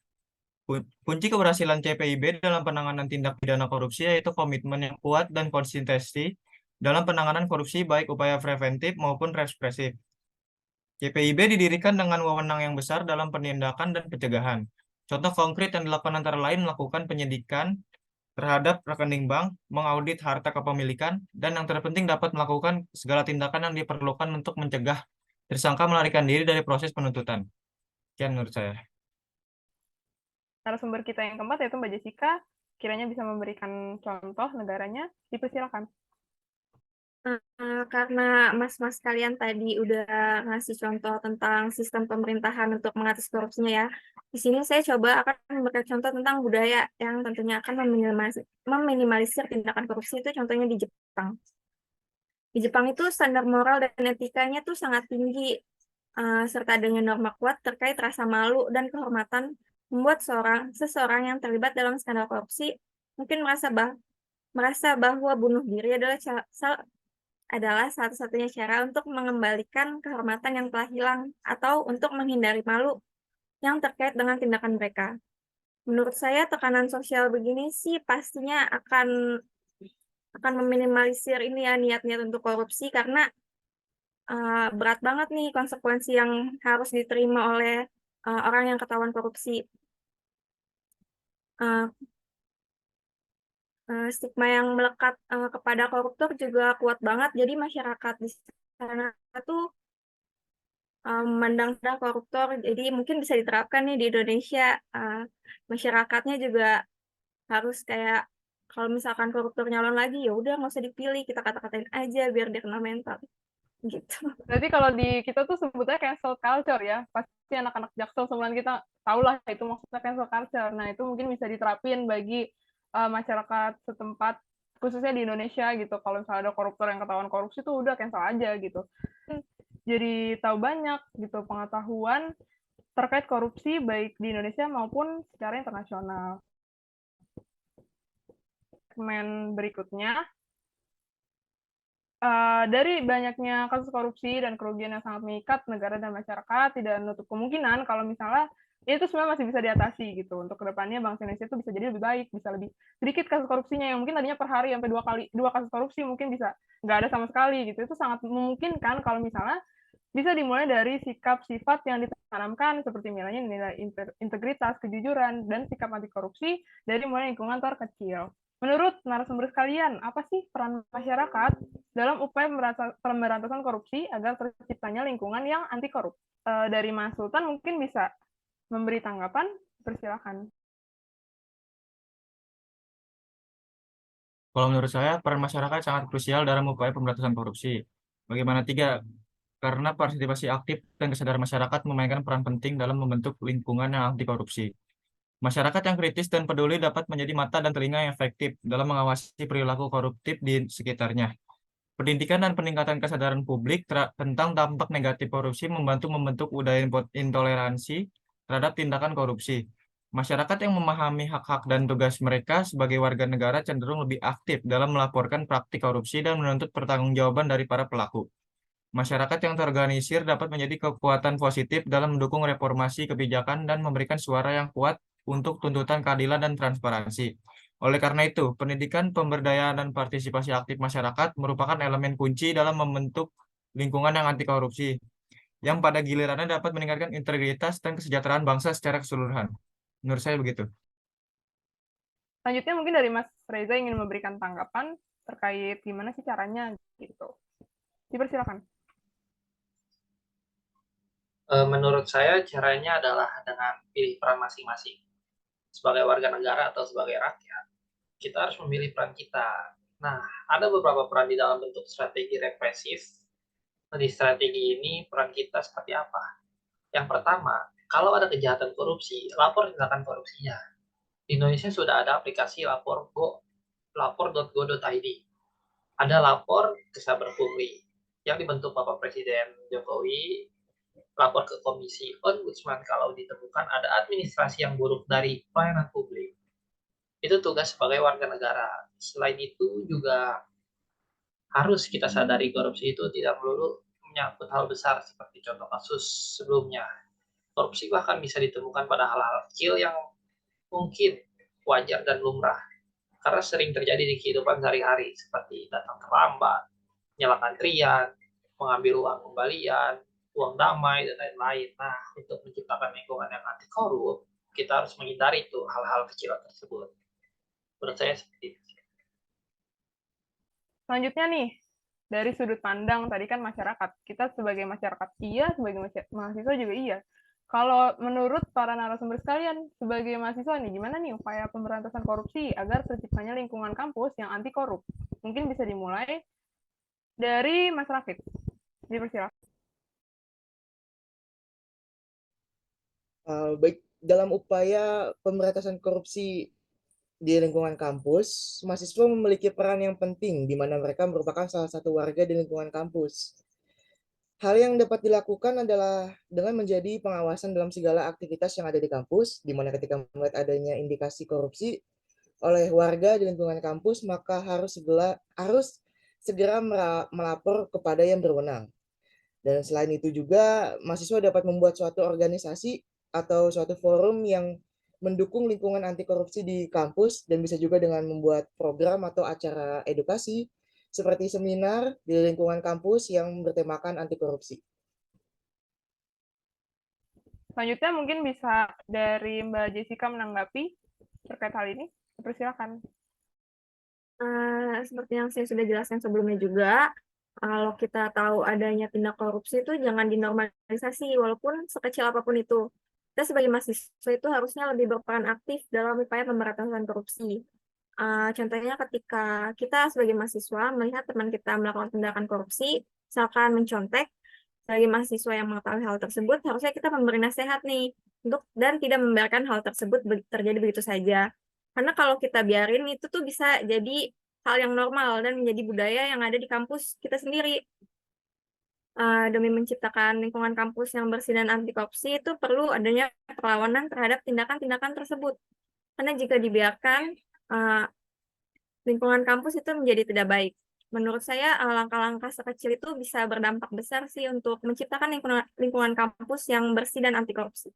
Kunci keberhasilan CPIB dalam penanganan tindak pidana korupsi yaitu komitmen yang kuat dan konsistensi dalam penanganan korupsi, baik upaya preventif maupun represif. CPIB didirikan dengan wewenang yang besar dalam penindakan dan pencegahan. Contoh konkret yang dilakukan antara lain melakukan penyidikan terhadap rekening bank, mengaudit harta kepemilikan, dan yang terpenting dapat melakukan segala tindakan yang diperlukan untuk mencegah tersangka melarikan diri dari proses penuntutan. Sekian menurut saya. Narasumber kita yang keempat yaitu Mbak Jessica, kiranya bisa memberikan contoh negaranya, dipersilakan. Karena mas-mas kalian tadi udah ngasih contoh tentang sistem pemerintahan untuk mengatasi korupsinya ya. Di sini saya coba akan memberikan contoh tentang budaya yang tentunya akan meminimalisir tindakan korupsi itu contohnya di Jepang. Di Jepang itu standar moral dan etikanya tuh sangat tinggi, serta dengan norma kuat terkait rasa malu dan kehormatan membuat seseorang yang terlibat dalam skandal korupsi mungkin merasa bahwa bunuh diri adalah satu-satunya cara untuk mengembalikan kehormatan yang telah hilang atau untuk menghindari malu yang terkait dengan tindakan mereka. Menurut saya tekanan sosial begini sih pastinya akan meminimalisir ini ya niat-niat untuk korupsi karena berat banget nih konsekuensi yang harus diterima oleh orang yang ketahuan korupsi. Uh, Stigma yang melekat kepada koruptor juga kuat banget. Jadi masyarakat di sana tuh memandang koruptor. Jadi mungkin bisa diterapkan nih di Indonesia. Masyarakatnya juga harus kayak kalau misalkan koruptor nyalon lagi ya udah nggak usah dipilih, kita kata-katain aja biar dia kena mental gitu. Berarti kalau di kita tuh sebutnya cancel culture ya, pasti anak-anak Jaksel semuanya kita tahu lah itu maksudnya cancel culture. Nah itu mungkin bisa diterapin bagi masyarakat setempat, khususnya di Indonesia gitu. Kalau misalnya ada koruptor yang ketahuan korupsi tuh udah cancel aja gitu. Jadi tahu banyak gitu pengetahuan terkait korupsi baik di Indonesia maupun secara internasional. Segmen berikutnya, dari banyaknya kasus korupsi dan kerugian yang sangat mengikat negara dan masyarakat, tidak menutup kemungkinan kalau misalnya itu sebenarnya masih bisa diatasi gitu. Untuk kedepannya bangsa Indonesia itu bisa jadi lebih baik, bisa lebih sedikit kasus korupsinya yang mungkin tadinya per hari sampai dua kasus korupsi mungkin bisa nggak ada sama sekali gitu. Itu sangat memungkinkan kalau misalnya bisa dimulai dari sikap sifat yang ditanamkan seperti misalnya nilai integritas, kejujuran, dan sikap anti korupsi dari mulai lingkungan terkecil. Menurut narasumber sekalian, apa sih peran masyarakat dalam upaya pemberantasan korupsi agar terciptanya lingkungan yang anti korup? Dari Mas Sultan mungkin bisa memberi tanggapan, persilakan. Kalau menurut saya, peran masyarakat sangat krusial dalam upaya pemberantasan korupsi. Bagaimana tiga? Karena partisipasi aktif dan kesadaran masyarakat memainkan peran penting dalam membentuk lingkungan yang anti korupsi. Masyarakat yang kritis dan peduli dapat menjadi mata dan telinga yang efektif dalam mengawasi perilaku koruptif di sekitarnya. Pendidikan dan peningkatan kesadaran publik tentang dampak negatif korupsi membantu membentuk budaya intoleransi terhadap tindakan korupsi. Masyarakat yang memahami hak-hak dan tugas mereka sebagai warga negara cenderung lebih aktif dalam melaporkan praktik korupsi dan menuntut pertanggungjawaban dari para pelaku. Masyarakat yang terorganisir dapat menjadi kekuatan positif dalam mendukung reformasi kebijakan dan memberikan suara yang kuat untuk tuntutan keadilan dan transparansi. Oleh karena itu, pendidikan, pemberdayaan, dan partisipasi aktif masyarakat merupakan elemen kunci dalam membentuk lingkungan yang anti korupsi, yang pada gilirannya dapat meningkatkan integritas dan kesejahteraan bangsa secara keseluruhan. Menurut saya begitu. Selanjutnya mungkin dari Mas Reza ingin memberikan tanggapan terkait gimana sih caranya gitu. Dipersilakan. Menurut saya caranya adalah dengan pilih peran masing-masing. Sebagai warga negara atau sebagai rakyat, kita harus memilih peran kita. Nah, ada beberapa peran di dalam bentuk strategi represif. Nah, di strategi ini peran kita seperti apa? Yang pertama, kalau ada kejahatan korupsi, lapor tindakan korupsinya. Di Indonesia sudah ada aplikasi lapor.go.id. Ada lapor ke Saber Pungli yang dibentuk Bapak Presiden Jokowi, lapor ke Komisi Ombudsman kalau ditemukan ada administrasi yang buruk dari pelayanan publik. Itu tugas sebagai warga negara. Selain itu juga harus kita sadari korupsi itu tidak melulu menyangkut hal besar seperti contoh kasus sebelumnya. Korupsi bahkan bisa ditemukan pada hal-hal kecil yang mungkin wajar dan lumrah karena sering terjadi di kehidupan sehari-hari seperti datang terlambat, menyalakan trian, mengambil uang kembalian, uang damai, dan lain-lain. Nah, untuk menciptakan lingkungan yang anti korup, kita harus menghindari tuh hal-hal kecil tersebut. Menurut saya seperti itu. Selanjutnya nih, dari sudut pandang tadi kan masyarakat. Kita sebagai masyarakat iya, sebagai mahasiswa juga iya. Kalau menurut para narasumber sekalian, sebagai mahasiswa nih, gimana nih upaya pemberantasan korupsi agar terciptanya lingkungan kampus yang anti korup? Mungkin bisa dimulai dari Mas Rafid. Dipersilakan. Baik, dalam upaya pemberantasan korupsi di lingkungan kampus, mahasiswa memiliki peran yang penting di mana mereka merupakan salah satu warga di lingkungan kampus. Hal yang dapat dilakukan adalah dengan menjadi pengawasan dalam segala aktivitas yang ada di kampus, di mana ketika melihat adanya indikasi korupsi oleh warga di lingkungan kampus, maka harus segera melapor kepada yang berwenang. Dan selain itu juga, mahasiswa dapat membuat suatu organisasi atau suatu forum yang mendukung lingkungan anti korupsi di kampus, dan bisa juga dengan membuat program atau acara edukasi seperti seminar di lingkungan kampus yang bertemakan anti korupsi. Selanjutnya mungkin bisa dari Mbak Jessica menanggapi terkait hal ini. Persilakan. Seperti yang saya sudah jelaskan sebelumnya juga, kalau kita tahu adanya tindak korupsi itu jangan dinormalisasi, walaupun sekecil apapun itu. Kita sebagai mahasiswa itu harusnya lebih berperan aktif dalam upaya pemberantasan korupsi. Contohnya ketika kita sebagai mahasiswa melihat teman kita melakukan tindakan korupsi, misalkan mencontek, sebagai mahasiswa yang mengetahui hal tersebut, harusnya kita memberi nasihat nih, dan tidak membiarkan hal tersebut terjadi begitu saja. Karena kalau kita biarin, itu tuh bisa jadi hal yang normal dan menjadi budaya yang ada di kampus kita sendiri. Demi menciptakan lingkungan kampus yang bersih dan anti korupsi, itu perlu adanya perlawanan terhadap tindakan-tindakan tersebut. Karena jika dibiarkan, lingkungan kampus itu menjadi tidak baik. Menurut saya, langkah-langkah sekecil itu bisa berdampak besar sih untuk menciptakan lingkungan kampus yang bersih dan anti korupsi.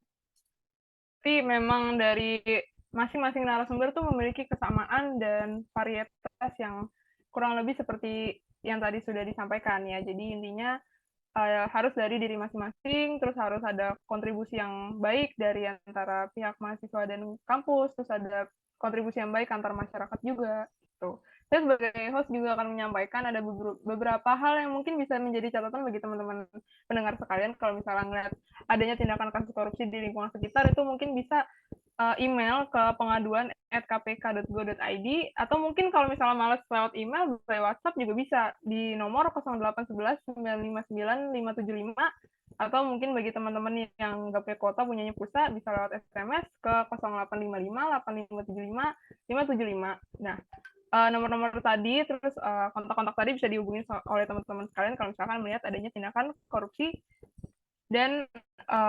Tapi memang dari masing-masing narasumber tuh memiliki kesamaan dan varietas yang kurang lebih seperti yang tadi sudah disampaikan ya. Jadi intinya harus dari diri masing-masing, terus harus ada kontribusi yang baik dari antara pihak mahasiswa dan kampus, terus ada kontribusi yang baik antar masyarakat juga. Gitu. Saya sebagai host juga akan menyampaikan ada beberapa hal yang mungkin bisa menjadi catatan bagi teman-teman pendengar sekalian kalau misalnya ngeliat adanya tindakan kasus korupsi di lingkungan sekitar, itu mungkin bisa email ke pengaduan@kpk.go.id, atau mungkin kalau misalnya males lewat email, by WhatsApp juga bisa di nomor 0811 959 575, atau mungkin bagi teman-teman yang nggak punya kuota, punyanya pulsa, bisa lewat SMS ke 0855 8575 575. Nah, nomor-nomor tadi, terus kontak-kontak tadi bisa dihubungi oleh teman-teman sekalian kalau misalkan melihat adanya tindakan korupsi dan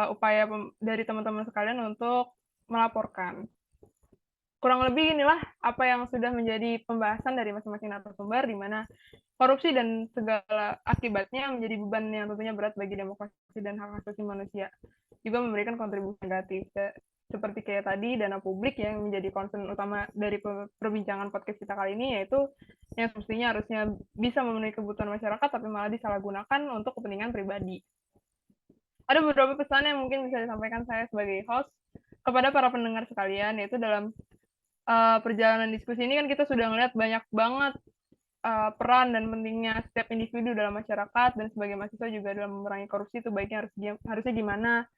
upaya dari teman-teman sekalian untuk melaporkan. Kurang lebih inilah apa yang sudah menjadi pembahasan dari masing-masing narasumber, di mana korupsi dan segala akibatnya menjadi beban yang tentunya berat bagi demokrasi dan hak asasi manusia. Juga memberikan kontribusi negatif. Seperti kayak tadi, dana publik yang menjadi concern utama dari perbincangan podcast kita kali ini, yaitu yang semestinya harusnya bisa memenuhi kebutuhan masyarakat, tapi malah disalahgunakan untuk kepentingan pribadi. Ada beberapa pesan yang mungkin bisa disampaikan saya sebagai host kepada para pendengar sekalian, yaitu dalam perjalanan diskusi ini kan kita sudah melihat banyak banget peran dan pentingnya setiap individu dalam masyarakat, dan sebagai mahasiswa juga dalam memerangi korupsi itu baiknya harusnya gimana,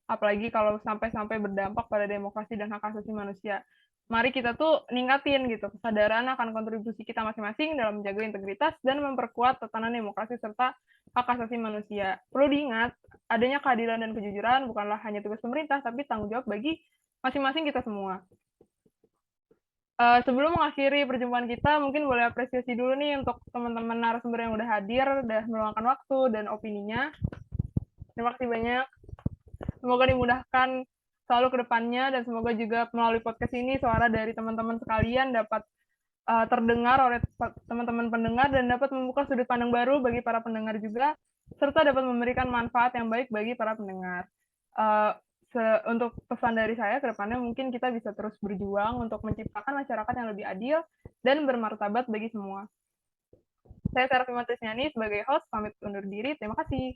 apalagi kalau sampai berdampak pada demokrasi dan hak asasi manusia. Mari kita tuh ningkatin gitu kesadaran akan kontribusi kita masing-masing dalam menjaga integritas dan memperkuat tatanan demokrasi serta hak asasi manusia. Perlu diingat, adanya keadilan dan kejujuran bukanlah hanya tugas pemerintah, tapi tanggung jawab bagi masing-masing kita semua. Sebelum mengakhiri perjumpaan kita, mungkin boleh apresiasi dulu nih untuk teman-teman narasumber yang udah hadir, udah meluangkan waktu dan opininya. Terima kasih banyak. Semoga dimudahkan selalu ke depannya, dan semoga juga melalui podcast ini suara dari teman-teman sekalian dapat terdengar oleh teman-teman pendengar dan dapat membuka sudut pandang baru bagi para pendengar juga, serta dapat memberikan manfaat yang baik bagi para pendengar. Untuk pesan dari saya ke depannya, mungkin kita bisa terus berjuang untuk menciptakan masyarakat yang lebih adil dan bermartabat bagi semua. Saya Serafima Trisnyani sebagai host, pamit undur diri. Terima kasih.